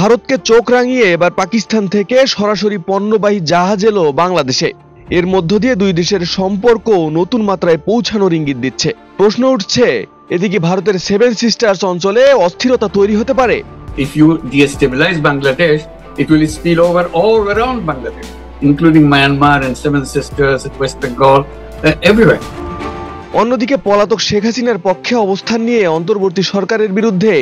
ভারতকে চোখ রাঙিয়ে এবার পাকিস্তান থেকে সরাসরি পণ্যবাহী জাহাজ এলো বাংলাদেশে। এর মধ্য দিয়ে দুই দেশের সম্পর্ক নতুন মাত্রায় পৌঁছানোর ইঙ্গিত দিচ্ছে। প্রশ্ন উঠছে, এদিকে ভারতের সেভেন সিস্টার্স অঞ্চলে অস্থিরতা তৈরি হতে পারে। If you destabilize Bangladesh, it will spill over all around Bangladesh, including Myanmar and Seven Sisters, West Bengal, everywhere. অন্যদিকে পলাতক শেখ হাসিনার পক্ষে অবস্থান নিয়ে অন্তর্বর্তী সরকারের বিরুদ্ধে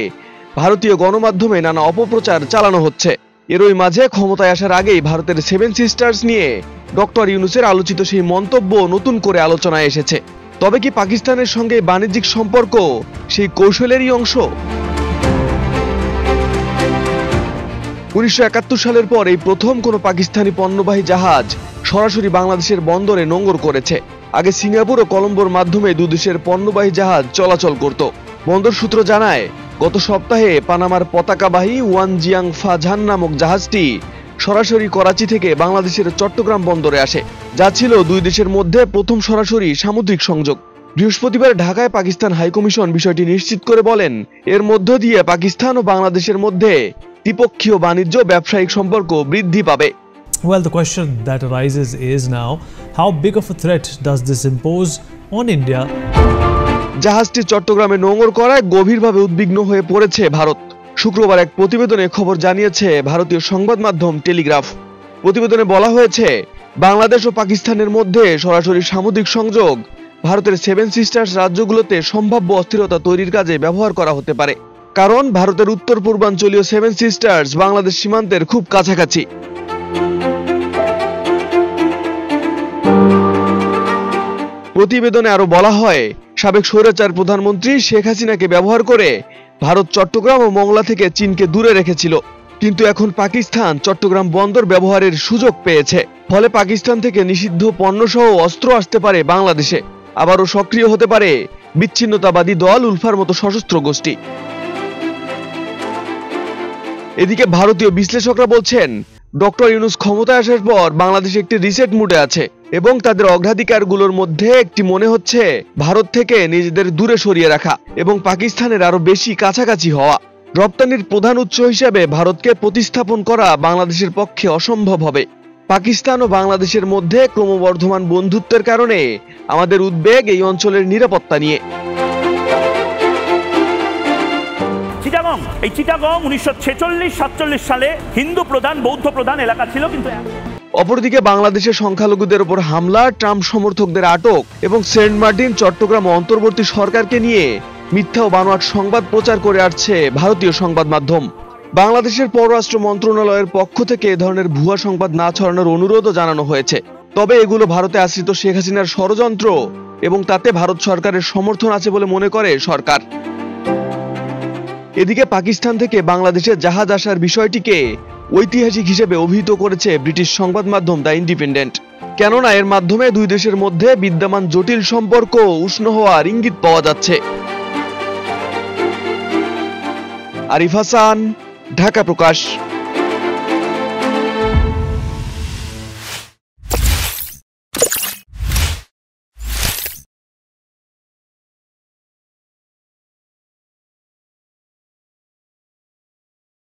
ভারতীয় গণমাধ্যমে নানা অপপ্রচার চালানো হচ্ছে। এরই মাঝে ক্ষমতায় আসার আগেই ভারতের সেভেন সিস্টার্স নিয়ে ডক্টর ইউনূসের আলোচিত সেই মন্তব্য নতুন করে আলোচনায় এসেছে। তবে কি পাকিস্তানের সঙ্গে বাণিজ্যিক সম্পর্ক সেই কৌশলেরই অংশ? 1971 সালের পর এই প্রথম কোনো পাকিস্তানি পণ্যবাহী জাহাজ সরাসরি বাংলাদেশের বন্দরে নোঙর করেছে। আগে সিঙ্গাপুর ও কলম্বোর মাধ্যমে দুদেশের পণ্যবাহী জাহাজ চলাচল করত। বন্দর সূত্র জানায়, গত সপ্তাহে পানামার পতাকাবাহী ওয়ানজিয়াং ফাঝান নামক জাহাজটি সরাসরি করাচি থেকে বাংলাদেশের চট্টগ্রাম বন্দরে আসে, যা ছিল দুই দেশের মধ্যে প্রথম সরাসরি সামুদ্রিক সংযোগ। বৃহস্পতিবার ঢাকায় পাকিস্তান হাইকমিশন বিষয়টি নিশ্চিত করে বলেন, এর মধ্য দিয়ে পাকিস্তান ও বাংলাদেশের মধ্যে দ্বিপক্ষীয় বাণিজ্য ব্যবসায়িক সম্পর্ক বৃদ্ধি পাবে। Well, the question that arises is now, how big of a threat does this impose on India? জাহাজটি চট্টগ্রামে নোঙর করায় গভীরভাবে উদ্বিগ্ন হয়ে পড়েছে ভারত। শুক্রবার এক প্রতিবেদনে খবর জানিয়েছে ভারতীয় সংবাদ মাধ্যম টেলিগ্রাফ। প্রতিবেদনে বলা হয়েছে, বাংলাদেশ ও পাকিস্তানের মধ্যে সরাসরি সামুদ্রিক সংযোগ ভারতের সেভেন সিস্টার্স রাজ্যগুলোতে সম্ভাব্য অস্থিরতা তৈরির কাজে ব্যবহার করা হতে পারে। কারণ ভারতের উত্তর পূর্বাঞ্চলীয় সেভেন সিস্টার্স বাংলাদেশ সীমান্তের খুব কাছাকাছি। প্রতিবেদনে আরো বলা হয়, সাবেক স্বৈরাচার প্রধানমন্ত্রী শেখ হাসিনাকে ব্যবহার করে ভারত চট্টগ্রাম ও মংলা থেকে চীনকে দূরে রেখেছিল, কিন্তু এখন পাকিস্তান চট্টগ্রাম বন্দর ব্যবহারের সুযোগ পেয়েছে। ফলে পাকিস্তান থেকে নিষিদ্ধ পণ্যসহ অস্ত্র আসতে পারে বাংলাদেশে। আবারও সক্রিয় হতে পারে বিচ্ছিন্নতাবাদী দল উলফার মতো সশস্ত্র গোষ্ঠী। এদিকে ভারতীয় বিশ্লেষকরা বলছেন, ডক্টর ইউনূস ক্ষমতায় আসার পর বাংলাদেশ একটি রিসেট মুডে আছে এবং তাদের অগ্রাধিকারগুলোর মধ্যে একটি মনে হচ্ছে ভারত থেকে নিজেদের দূরে সরিয়ে রাখা এবং পাকিস্তানের আরো বেশি কাছাকাছি হওয়া। রপ্তানির প্রধান উৎস হিসেবে ভারতকে প্রতিস্থাপন করা বাংলাদেশের পক্ষে অসম্ভব হবে। পাকিস্তান ও বাংলাদেশের মধ্যে ক্রমবর্ধমান বন্ধুত্বের কারণে আমাদের উদ্বেগ এই অঞ্চলের নিরাপত্তা নিয়ে। এই চিটাগং 1946-47 সালে হিন্দু প্রধান বৌদ্ধ প্রধান এলাকা ছিল, কিন্তু অপরদিকে বাংলাদেশের সংখ্যালঘুদের উপর হামলা, ট্রাম্প সমর্থকদের আটক এবং সেন্ট মার্টিন, চট্টগ্রাম অন্তর্বর্তী সরকারকে নিয়ে মিথ্যা ও বানোয়াট সংবাদ প্রচার করে আসছে ভারতীয় সংবাদ মাধ্যম। বাংলাদেশের পররাষ্ট্র মন্ত্রণালয়ের পক্ষ থেকে এ ধরনের ভুয়া সংবাদ না ছড়ানোর অনুরোধও জানানো হয়েছে। তবে এগুলো ভারতে আশ্রিত শেখ হাসিনার ষড়যন্ত্র এবং তাতে ভারত সরকারের সমর্থন আছে বলে মনে করে সরকার। এদিকে পাকিস্তান থেকে বাংলাদেশে জাহাজ আসার বিষয়টিকে ঐতিহাসিক হিসেবে অভিহিত করেছে ব্রিটিশ সংবাদ মাধ্যম দ্য ইন্ডিপেন্ডেন্ট। কেননা এর মাধ্যমে দুই দেশের মধ্যে বিদ্যমান জটিল সম্পর্ক উষ্ণ হওয়ার ইঙ্গিত পাওয়া যাচ্ছে। আরিফ হাসান, ঢাকা প্রকাশ।